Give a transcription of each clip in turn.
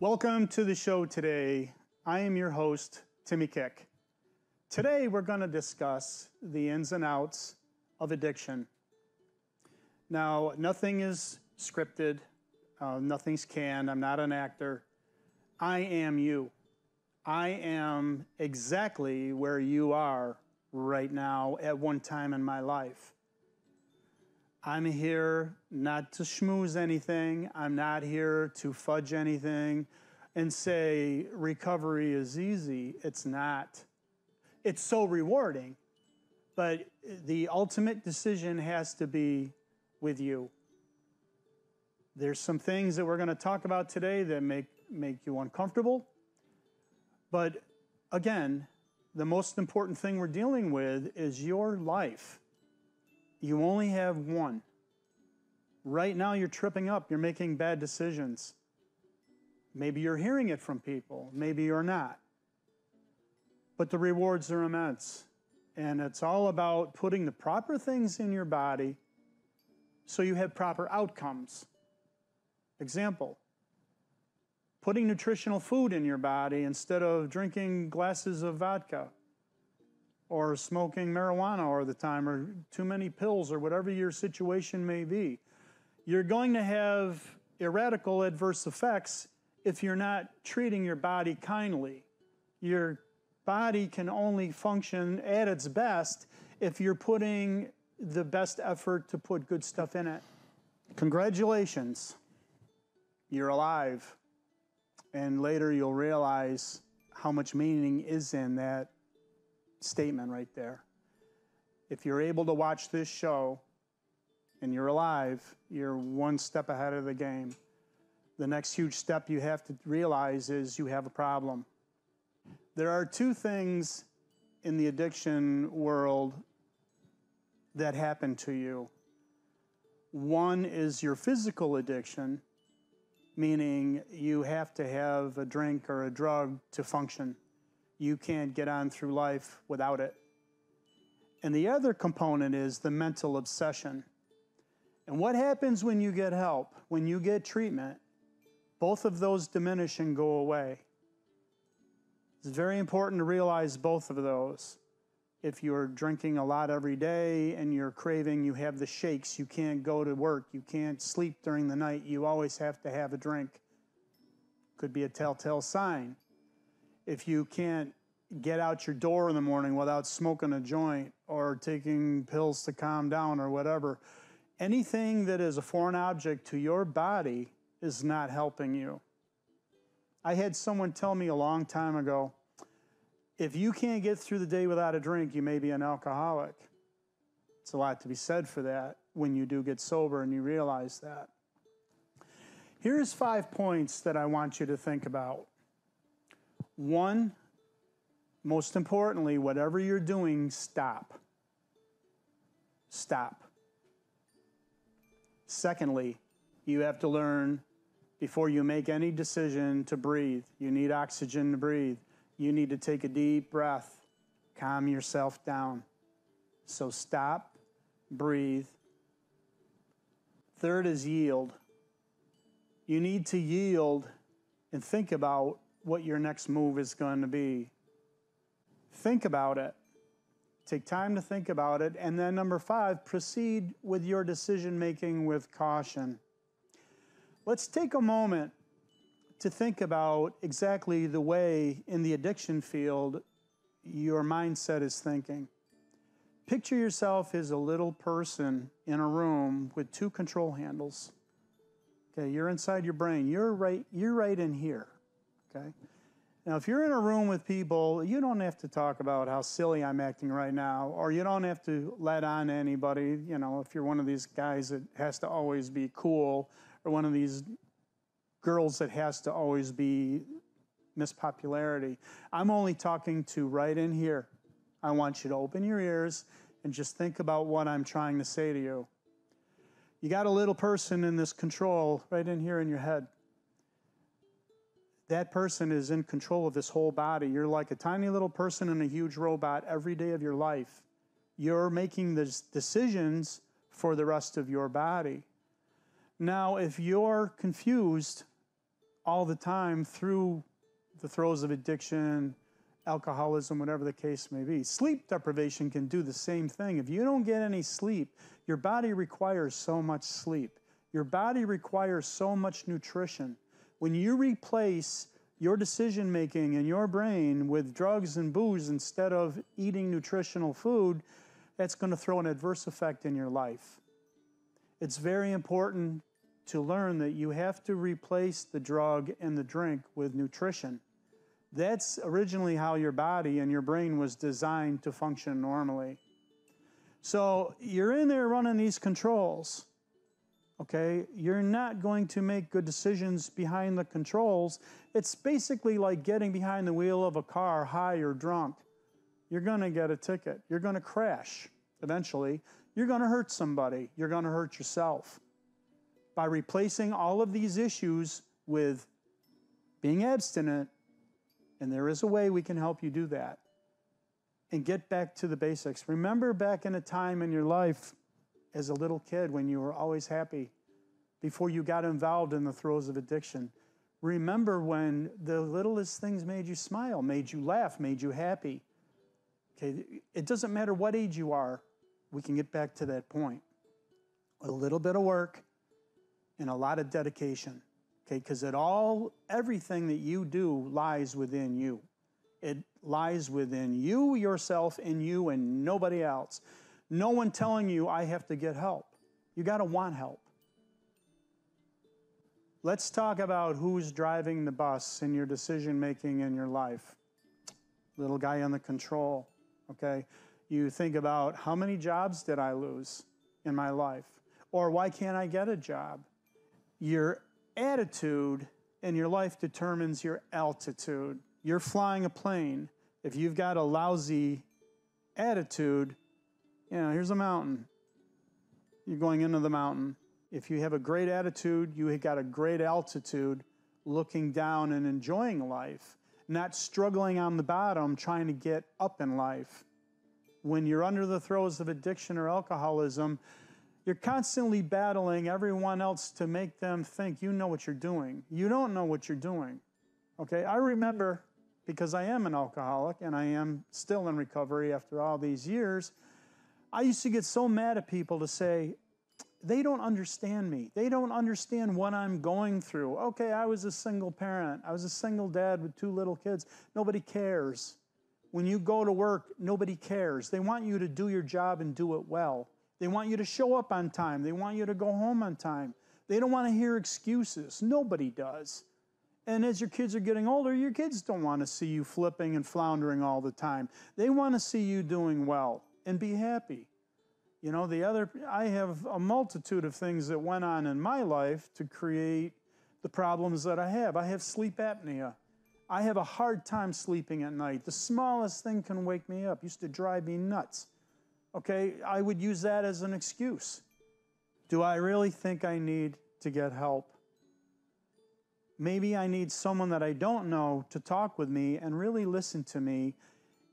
Welcome to the show today. I am your host, Timmy Kick. Today we're going to discuss the ins and outs of addiction. Now, nothing is scripted, nothing's canned, I'm not an actor. I am you. I am exactly where you are right now at one time in my life. I'm here not to schmooze anything. I'm not here to fudge anything and say recovery is easy. It's not. It's so rewarding, but the ultimate decision has to be with you. There's some things that we're going to talk about today that make you uncomfortable. But again, the most important thing we're dealing with is your life. You only have one. Right now you're tripping up, you're making bad decisions. Maybe you're hearing it from people, maybe you're not. But the rewards are immense. And it's all about putting the proper things in your body so you have proper outcomes. Example, putting nutritional food in your body instead of drinking glasses of vodka, or smoking marijuana all the time, or too many pills, or whatever your situation may be. You're going to have radical adverse effects if you're not treating your body kindly. Your body can only function at its best if you're putting the best effort to put good stuff in it. Congratulations, you're alive. And later you'll realize how much meaning is in that statement right there. If you're able to watch this show and you're alive, you're one step ahead of the game. The next huge step you have to realize is you have a problem. There are two things in the addiction world that happen to you. One is your physical addiction, meaning you have to have a drink or a drug to function. You can't get on through life without it. And the other component is the mental obsession. And what happens when you get help, when you get treatment? Both of those diminish and go away. It's very important to realize both of those. If you're drinking a lot every day and you're craving, you have the shakes, you can't go to work, you can't sleep during the night, you always have to have a drink. Could be a telltale sign. If you can't get out your door in the morning without smoking a joint or taking pills to calm down or whatever, anything that is a foreign object to your body is not helping you. I had someone tell me a long time ago, if you can't get through the day without a drink, you may be an alcoholic. It's a lot to be said for that when you do get sober and you realize that. Here's 5 points that I want you to think about. One, most importantly, whatever you're doing, stop. Stop. Secondly, you have to learn before you make any decision to breathe. You need oxygen to breathe. You need to take a deep breath, calm yourself down. So stop, breathe. Third is yield. You need to yield and think about what your next move is going to be. Think about it. Take time to think about it. And then number 5, proceed with your decision making with caution. Let's take a moment to think about exactly the way in the addiction field your mindset is thinking. Picture yourself as a little person in a room with 2 control handles. Okay, you're inside your brain. You're right in here. Okay? Now, if you're in a room with people, you don't have to talk about how silly I'm acting right now, or you don't have to let on to anybody. You know, if you're one of these guys that has to always be cool, or one of these girls that has to always be Miss Popularity. I'm only talking to right in here. I want you to open your ears and just think about what I'm trying to say to you. You got a little person in this control right in here in your head. That person is in control of this whole body. You're like a tiny little person in a huge robot every day of your life. You're making the decisions for the rest of your body. Now, if you're confused all the time through the throes of addiction, alcoholism, whatever the case may be. Sleep deprivation can do the same thing. If you don't get any sleep, your body requires so much sleep. Your body requires so much nutrition. When you replace your decision making in your brain with drugs and booze instead of eating nutritional food, that's going to throw an adverse effect in your life. It's very important to learn that you have to replace the drug and the drink with nutrition. That's originally how your body and your brain was designed to function normally. So you're in there running these controls, okay? You're not going to make good decisions behind the controls. It's basically like getting behind the wheel of a car high or drunk. You're going to get a ticket. You're going to crash eventually. You're going to hurt somebody. You're going to hurt yourself. By replacing all of these issues with being abstinent, and there is a way we can help you do that, and get back to the basics. Remember back in a time in your life as a little kid when you were always happy, before you got involved in the throes of addiction. Remember when the littlest things made you smile, made you laugh, made you happy. Okay, it doesn't matter what age you are, we can get back to that point. A little bit of work and a lot of dedication, okay? Because everything that you do lies within you. It lies within you, yourself, and you, and nobody else. No one telling you, I have to get help. You got to want help. Let's talk about who's driving the bus in your decision-making in your life. Little guy on the control, okay? You think about, how many jobs did I lose in my life? Or why can't I get a job? Your attitude in your life determines your altitude. You're flying a plane. If you've got a lousy attitude, here's a mountain. You're going into the mountain. If you have a great attitude, you got a great altitude, looking down and enjoying life, not struggling on the bottom, trying to get up in life. When you're under the throes of addiction or alcoholism, you're constantly battling everyone else to make them think you know what you're doing. You don't know what you're doing. Okay, I remember, because I am an alcoholic and I am still in recovery after all these years, I used to get so mad at people to say, they don't understand me. They don't understand what I'm going through. Okay, I was a single parent. I was a single dad with 2 little kids. Nobody cares. When you go to work, nobody cares. They want you to do your job and do it well. They want you to show up on time. They want you to go home on time. They don't want to hear excuses. Nobody does. And as your kids are getting older, your kids don't want to see you flipping and floundering all the time. They want to see you doing well and be happy. I have a multitude of things that went on in my life to create the problems that I have. I have sleep apnea. I have a hard time sleeping at night. The smallest thing can wake me up. Used to drive me nuts. Okay, I would use that as an excuse. Do I really think I need to get help? Maybe I need someone that I don't know to talk with me and really listen to me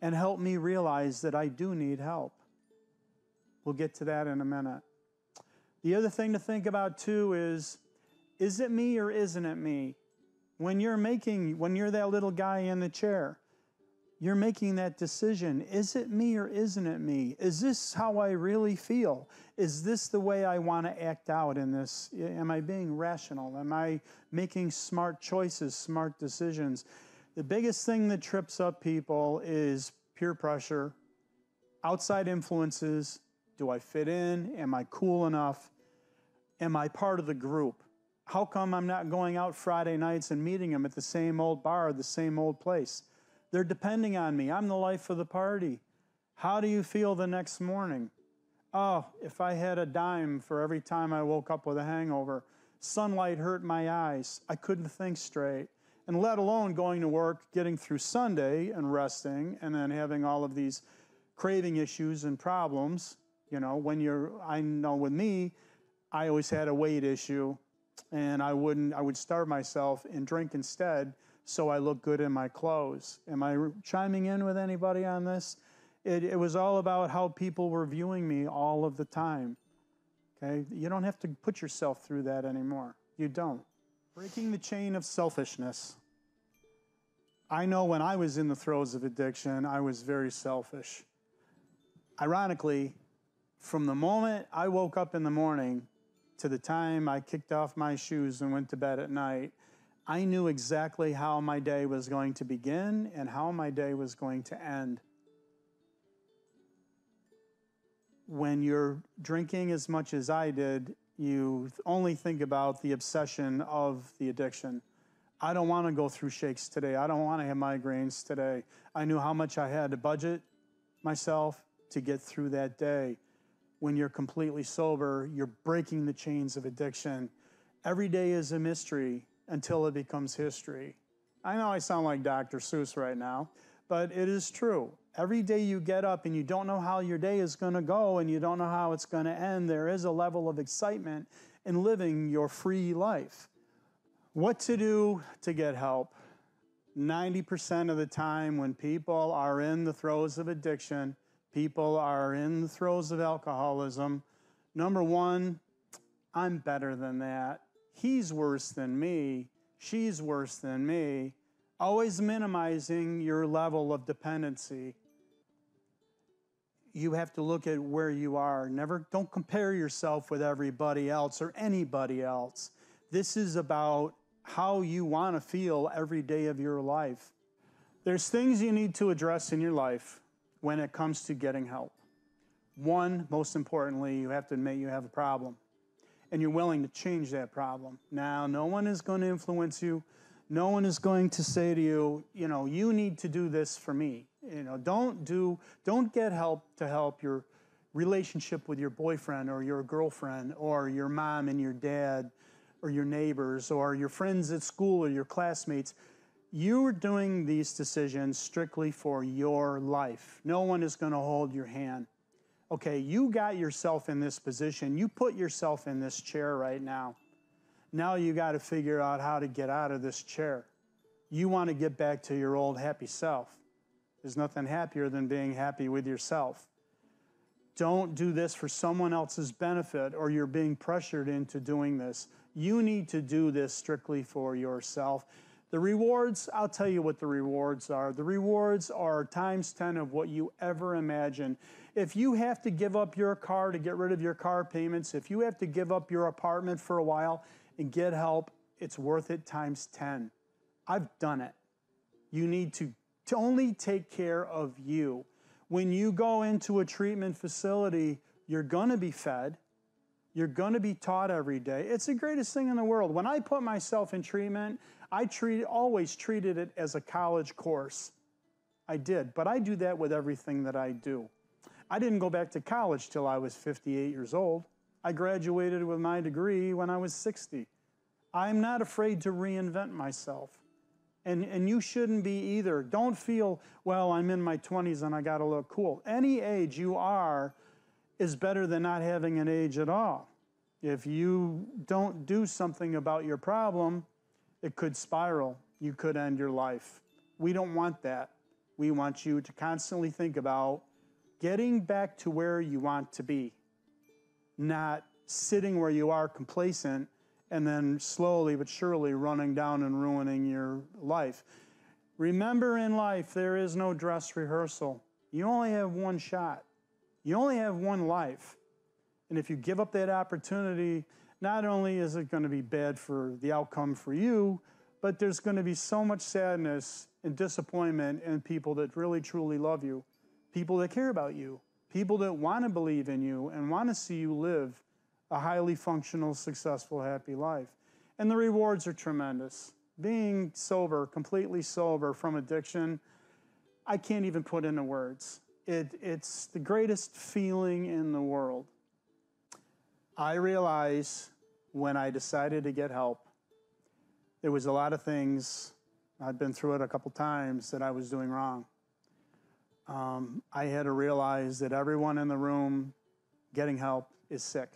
and help me realize that I do need help. We'll get to that in a minute. The other thing to think about too is it me or isn't it me? When you're that little guy in the chair, you're making that decision. Is it me or isn't it me? Is this how I really feel? Is this the way I want to act out in this? Am I being rational? Am I making smart choices, smart decisions? The biggest thing that trips up people is peer pressure, outside influences. Do I fit in? Am I cool enough? Am I part of the group? How come I'm not going out Friday nights and meeting them at the same old bar, the same old place? They're depending on me. I'm the life of the party. How do you feel the next morning? Oh, if I had a dime for every time I woke up with a hangover. Sunlight hurt my eyes. I couldn't think straight. And let alone going to work, getting through Sunday and resting, and then having all of these craving issues and problems. I know with me, I always had a weight issue, and I would starve myself and drink instead, so I look good in my clothes. Am I chiming in with anybody on this? It was all about how people were viewing me all of the time. Okay? You don't have to put yourself through that anymore. You don't. Breaking the chain of selfishness. I know when I was in the throes of addiction, I was very selfish. Ironically, from the moment I woke up in the morning to the time I kicked off my shoes and went to bed at night, I knew exactly how my day was going to begin and how my day was going to end. When you're drinking as much as I did, you only think about the obsession of the addiction. I don't want to go through shakes today. I don't want to have migraines today. I knew how much I had to budget myself to get through that day. When you're completely sober, you're breaking the chains of addiction. Every day is a mystery until it becomes history. I know I sound like Dr. Seuss right now, but it is true. Every day you get up and you don't know how your day is going to go and you don't know how it's going to end, there is a level of excitement in living your free life. What to do to get help? 90% of the time when people are in the throes of addiction, people are in the throes of alcoholism, number one, I'm better than that. He's worse than me. She's worse than me. Always minimizing your level of dependency. You have to look at where you are. Don't compare yourself with everybody else or anybody else. This is about how you want to feel every day of your life. There's things you need to address in your life when it comes to getting help. One, most importantly, you have to admit you have a problem, and you're willing to change that problem. Now, no one is going to influence you. No one is going to say to you, you need to do this for me. Don't get help to help your relationship with your boyfriend or your girlfriend or your mom and your dad or your neighbors or your friends at school or your classmates. You're doing these decisions strictly for your life. No one is going to hold your hand. Okay, you got yourself in this position. You put yourself in this chair right now. Now you got to figure out how to get out of this chair. You want to get back to your old happy self. There's nothing happier than being happy with yourself. Don't do this for someone else's benefit or you're being pressured into doing this. You need to do this strictly for yourself. The rewards, I'll tell you what the rewards are. The rewards are times 10 of what you ever imagined. If you have to give up your car to get rid of your car payments, if you have to give up your apartment for a while and get help, it's worth it times 10. I've done it. You need to only take care of you. When you go into a treatment facility, you're going to be fed. You're going to be taught every day. It's the greatest thing in the world. When I put myself in treatment, I always treated it as a college course. I did, but I do that with everything that I do. I didn't go back to college till I was 58 years old. I graduated with my degree when I was 60. I'm not afraid to reinvent myself. And you shouldn't be either. Don't feel, well, I'm in my 20s and I got to look cool. Any age you are is better than not having an age at all. If you don't do something about your problem, it could spiral. You could end your life. We don't want that. We want you to constantly think about getting back to where you want to be, not sitting where you are complacent and then slowly but surely running down and ruining your life. Remember, in life, there is no dress rehearsal. You only have one shot. You only have one life. And if you give up that opportunity, not only is it going to be bad for the outcome for you, but there's going to be so much sadness and disappointment in people that really, truly love you, people that care about you, people that want to believe in you and want to see you live a highly functional, successful, happy life. And the rewards are tremendous. Being sober, completely sober from addiction, I can't even put into words. It's the greatest feeling in the world. I realized when I decided to get help, there was a lot of things, I've been through it a couple times, that I was doing wrong. I had to realize that everyone in the room getting help is sick.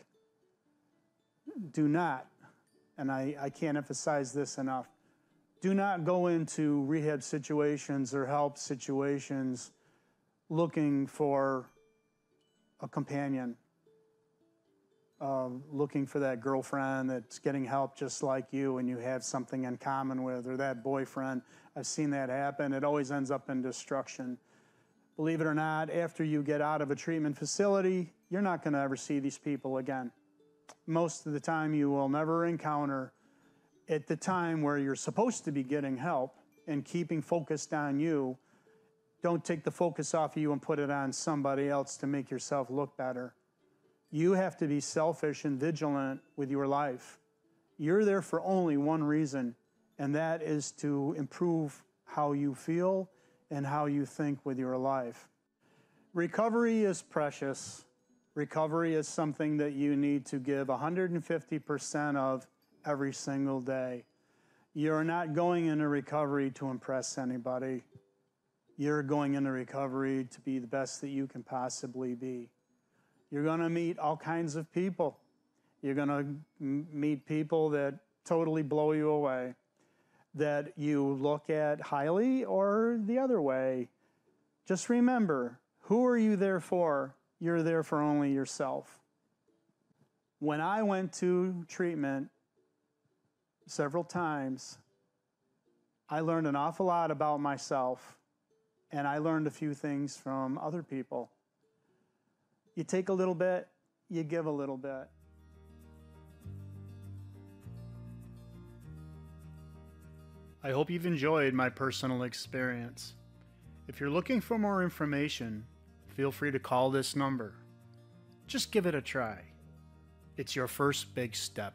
Do not, and I can't emphasize this enough, do not go into rehab situations or help situations looking for a companion. looking for that girlfriend that's getting help just like you and you have something in common with, or that boyfriend. I've seen that happen. It always ends up in destruction. Believe it or not, after you get out of a treatment facility, you're not going to ever see these people again. Most of the time you will never encounter, at the time where you're supposed to be getting help and keeping focused on you, don't take the focus off of you and put it on somebody else to make yourself look better. You have to be selfish and vigilant with your life. You're there for only one reason, and that is to improve how you feel and how you think with your life. Recovery is precious. Recovery is something that you need to give 150% of every single day. You're not going into recovery to impress anybody. You're going into recovery to be the best that you can possibly be. You're going to meet all kinds of people. You're going to meet people that totally blow you away, that you look at highly or the other way. Just remember, who are you there for? You're there for only yourself. When I went to treatment several times, I learned an awful lot about myself, and I learned a few things from other people. You take a little bit, you give a little bit. I hope you've enjoyed my personal experience. If you're looking for more information, feel free to call this number. Just give it a try. It's your first big step.